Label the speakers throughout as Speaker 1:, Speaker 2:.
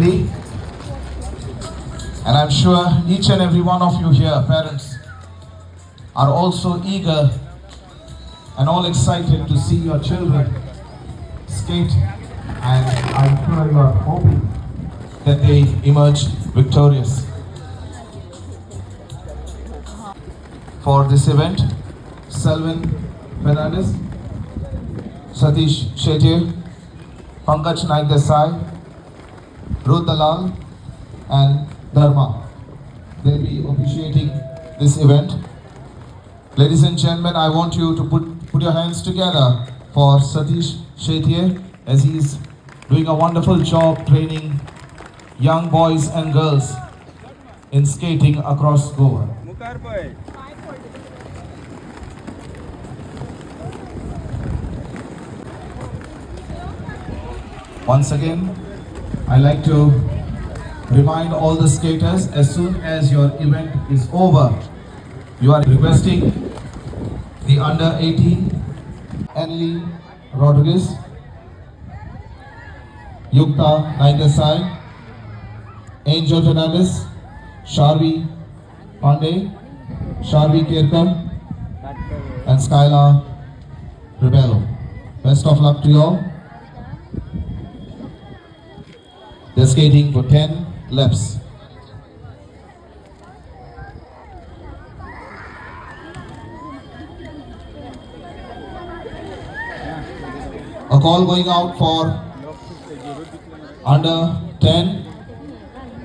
Speaker 1: And I'm sure each and every one of you here, parents, are also eager and all excited to see your children skate, and I'm sure you are hoping that they emerge victorious. For this event, Selvin Fernandez, Satish Shetty, Pankaj Naik Desai, Ruth Dalal, and Dharma. They'll be officiating this event. Ladies and gentlemen, I want you to put your hands together for Satish Shetty as he's doing a wonderful job training young boys and girls in skating across Goa. Once again, I like to remind all the skaters, as soon as your event is over, you are requesting the under 18, Enli Rodriguez, Yukta Naidesai, Angel Fernandez, Sharvi Pandey, Sharvi Kirkan, and Skylar Rebello. Best of luck to you all. They're skating for 10 laps. A call going out for under 10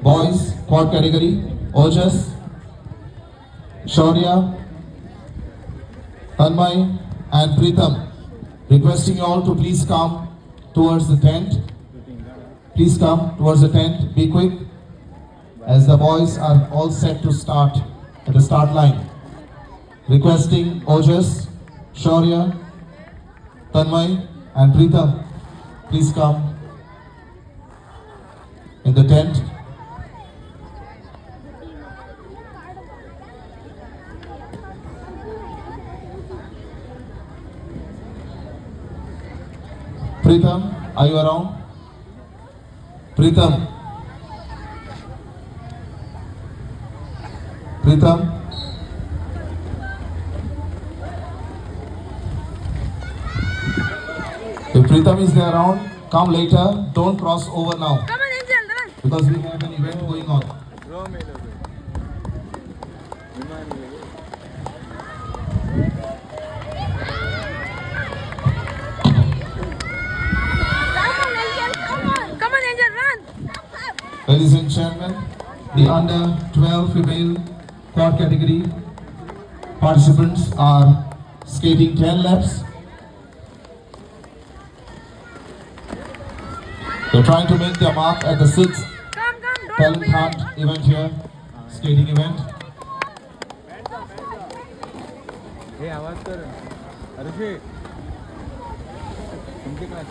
Speaker 1: boys quad category. Ojas, Shaurya, Tanmay and Pritham. Requesting you all to please come towards the tent. Please come towards the tent. Be quick, as the boys are all set to start at the start line. Requesting Ojas, Shaurya, Tanmay and Pritham, please come in the tent. Pritham, are you around? Pritham. Pritham. If Pritham is there around, come later. Don't cross over now.
Speaker 2: Come on, Angel, run.
Speaker 1: Because we have an event going on.
Speaker 2: Come on, Angel, run.
Speaker 1: Ladies and gentlemen, the under 12 female quad category participants are skating 10 laps. They're trying to make their mark at the 6th
Speaker 2: Come, don't
Speaker 1: talent
Speaker 2: be
Speaker 1: hunt event here, skating event.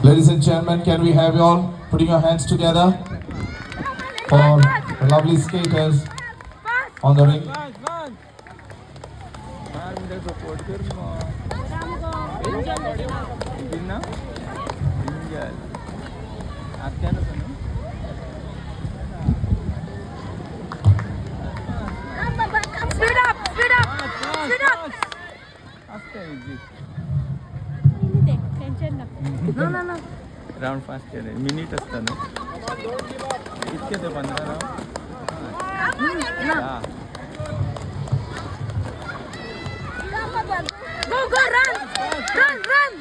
Speaker 1: Ladies and gentlemen, can we have you all putting your hands together for the lovely skaters on the ring?
Speaker 2: Speed up, speed up, speed up. No, no, no.
Speaker 3: Round fast केले minute असतं ना इतके ते 15 round
Speaker 2: Go, go, run, run, run.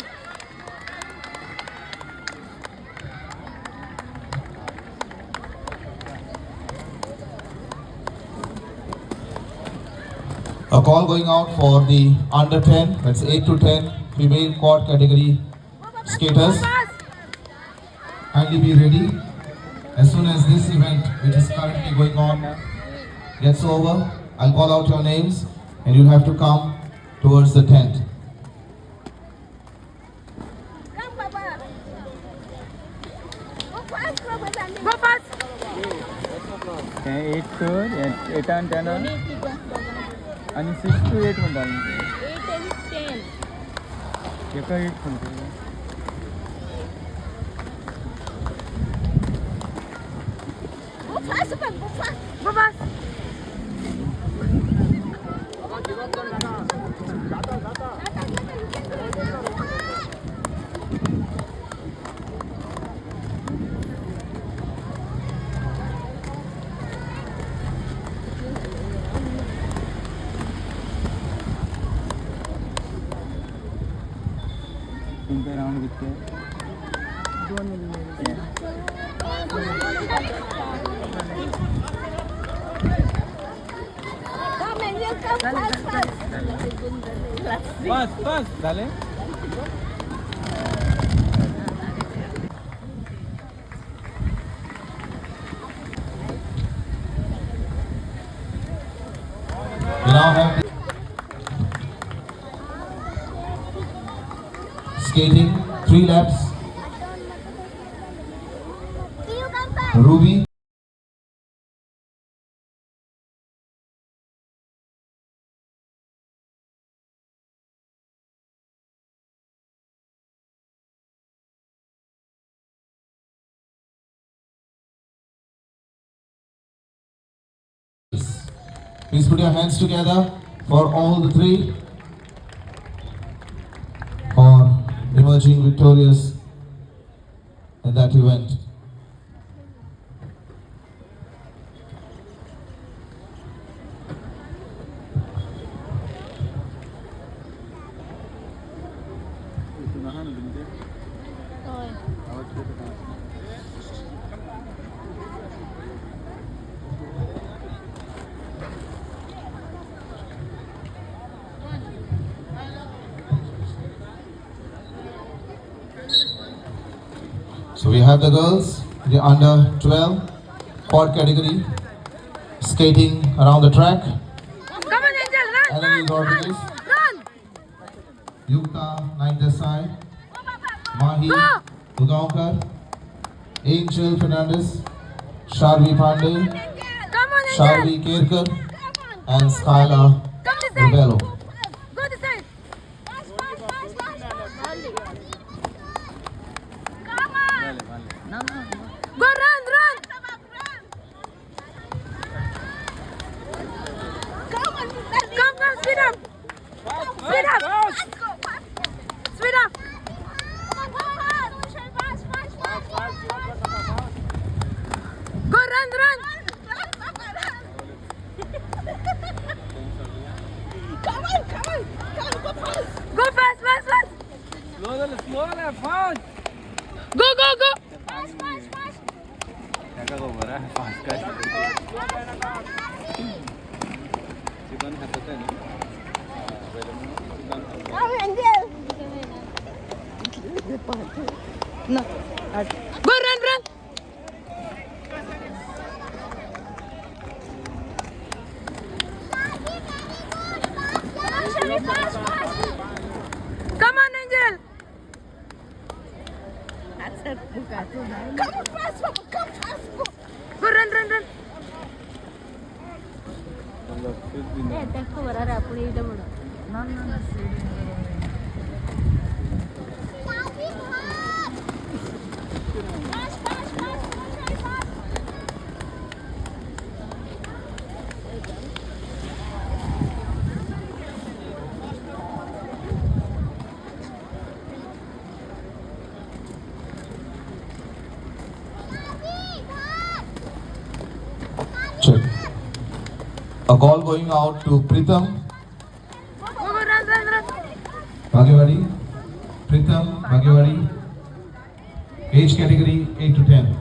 Speaker 1: A call going out for the under 10, that's 8 to 10 female quad category skaters. Kindly be ready. As soon as this event, which is currently going on, gets over, I'll call out your names and you'll have to come towards the tent.
Speaker 2: Go fast.
Speaker 3: 8 to 8 and 10 आणि 6 to 8 म्हणतात
Speaker 2: 8 and 10.
Speaker 3: एका 8 म्हणतो
Speaker 2: fast, go fast. Go fast.
Speaker 3: तुमचे round कितके
Speaker 2: Come and you come fast, fast.
Speaker 3: बस बस झाले
Speaker 1: We now have skating 3 laps.
Speaker 2: See you come fast.
Speaker 1: Ruby. Please put your hands together for all the 3 for emerging victorious in that event. So we have the girls, the under 12 quad category, skating around the track.
Speaker 2: Come on, Angel, run,
Speaker 1: Eloise
Speaker 2: run,
Speaker 1: Rodriguez,
Speaker 2: run.
Speaker 1: Yukta Naik Desai, Mahi
Speaker 2: Go.
Speaker 1: Ugaonkar, Angel Fernandez, Sharvi Pandey,
Speaker 2: Come on, Angel.
Speaker 1: Sharvi Kerkar, and Skyla
Speaker 2: Come this side.
Speaker 1: Rubello.
Speaker 2: Go this side. Fast, fast, fast, fast. Come on. Go run, run. Come, speed up. Speed up. Speed up. Go run, run. Come on. Go fast, fast, fast.
Speaker 3: Slow fast
Speaker 2: Go, go, go.
Speaker 3: त्याका गो बरा fast काय chicken खातात आहे
Speaker 2: Go run, run. Come on, Angel. Come fast. Go run, run, run.
Speaker 1: Check. A call going out to Pritham,
Speaker 2: Go, run.
Speaker 1: Bhagewadi. Pritham, Bhagewadi. Age category 8 to 10.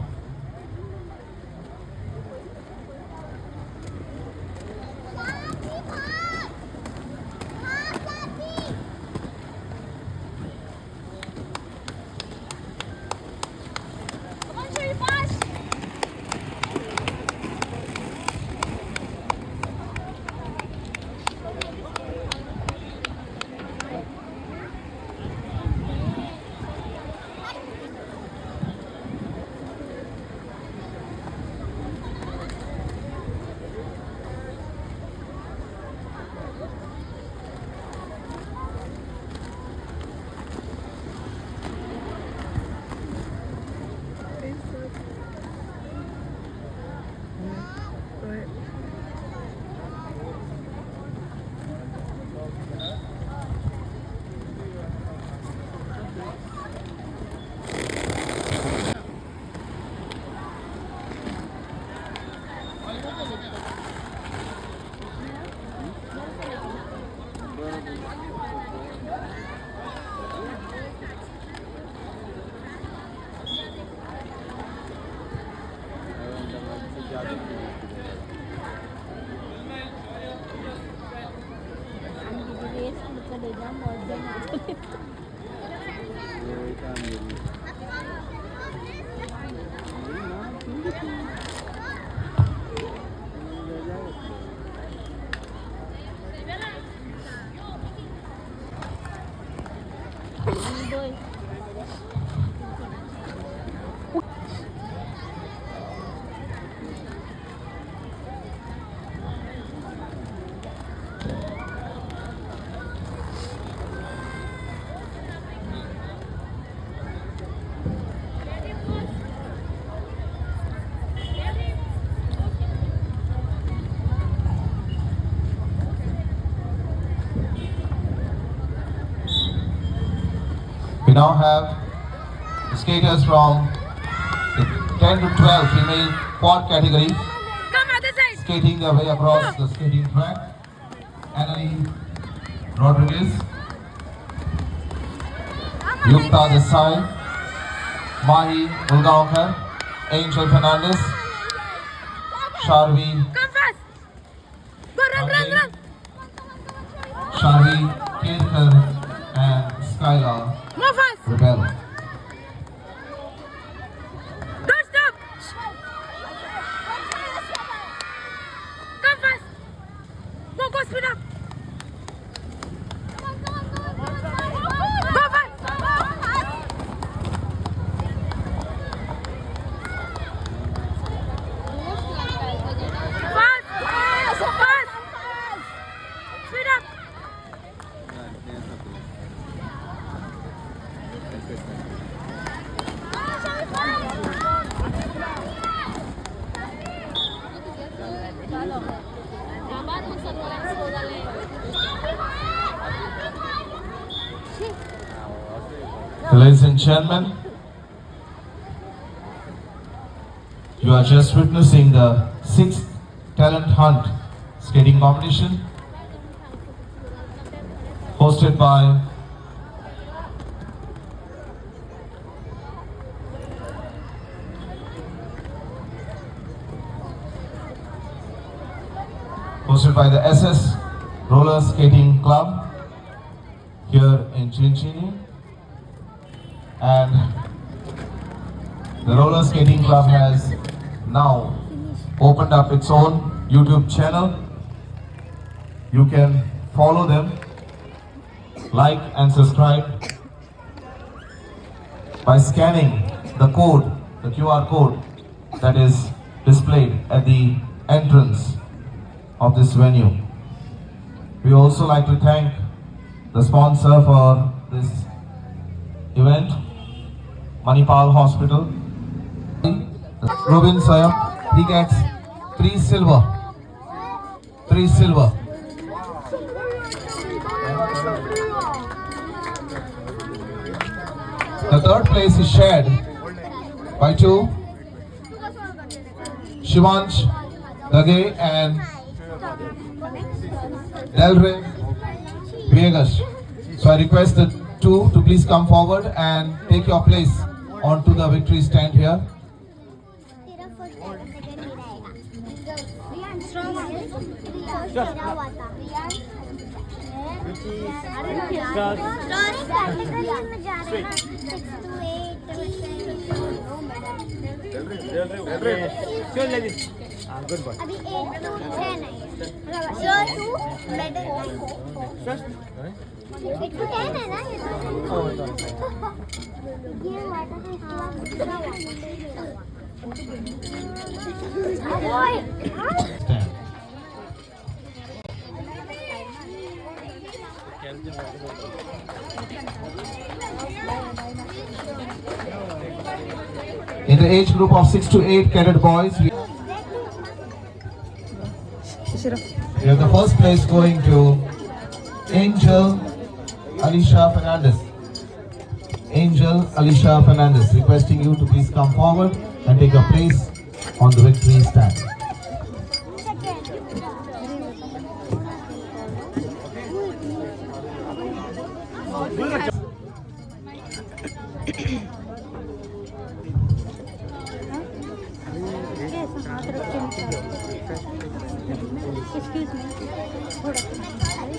Speaker 1: We now have skaters from the 10 to 12 female quad category
Speaker 2: Come other side.
Speaker 1: skating their way across the skating track. Annalie Rodriguez, Yukta Desai, Mahi Ulgaonkar, Angel Fernandez, Sharvi
Speaker 2: Come fast. Go run.
Speaker 1: Sharvi Kirkar, and Skylar
Speaker 2: More fast.
Speaker 1: Rebel.
Speaker 2: Don't stop. Come fast. Go speed up. Go fast. Fast. Speed up.
Speaker 1: Ladies and gentlemen, you are just witnessing the 6th talent hunt skating competition hosted by the SS Roller Skating Club here in Chinchini. And the Roller Skating Club has now opened up its own YouTube channel. You can follow them, like and subscribe by scanning the code, the QR code that is displayed at the entrance of this venue. We also like to thank the sponsor for this event, Manipal Hospital. Robin Sayam, he gets 3 silver. The third place is shared by 2, Shivansh Dage and Delray Viegas. So I request the 2 to please come forward and take your place onto the victory stand here.
Speaker 3: Good boy
Speaker 4: अभी 8 to 10 है ये 2 medal 8 to 10 है ना ये
Speaker 1: Stand. In the age group of 6 to 8 cadet boys, we have the first place going to Angel Alicia Fernandez. Requesting you to please come forward and take a place on the victory stand.
Speaker 4: हाथ रखें Excuse me.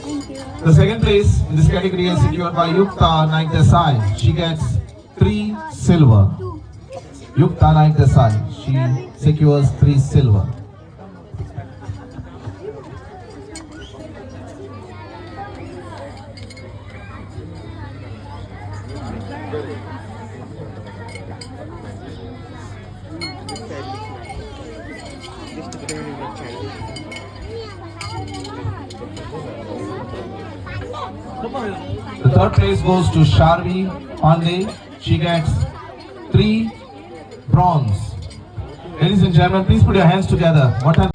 Speaker 4: Thank you.
Speaker 1: The second place in this category is secured by Yukta Naik Desai. She gets 3 silver. Yukta Naik Desai. She secures 3 silver. The third place goes to Sharvi Pandey. She gets 3 bronze. Ladies and gentlemen, please put your hands together. What a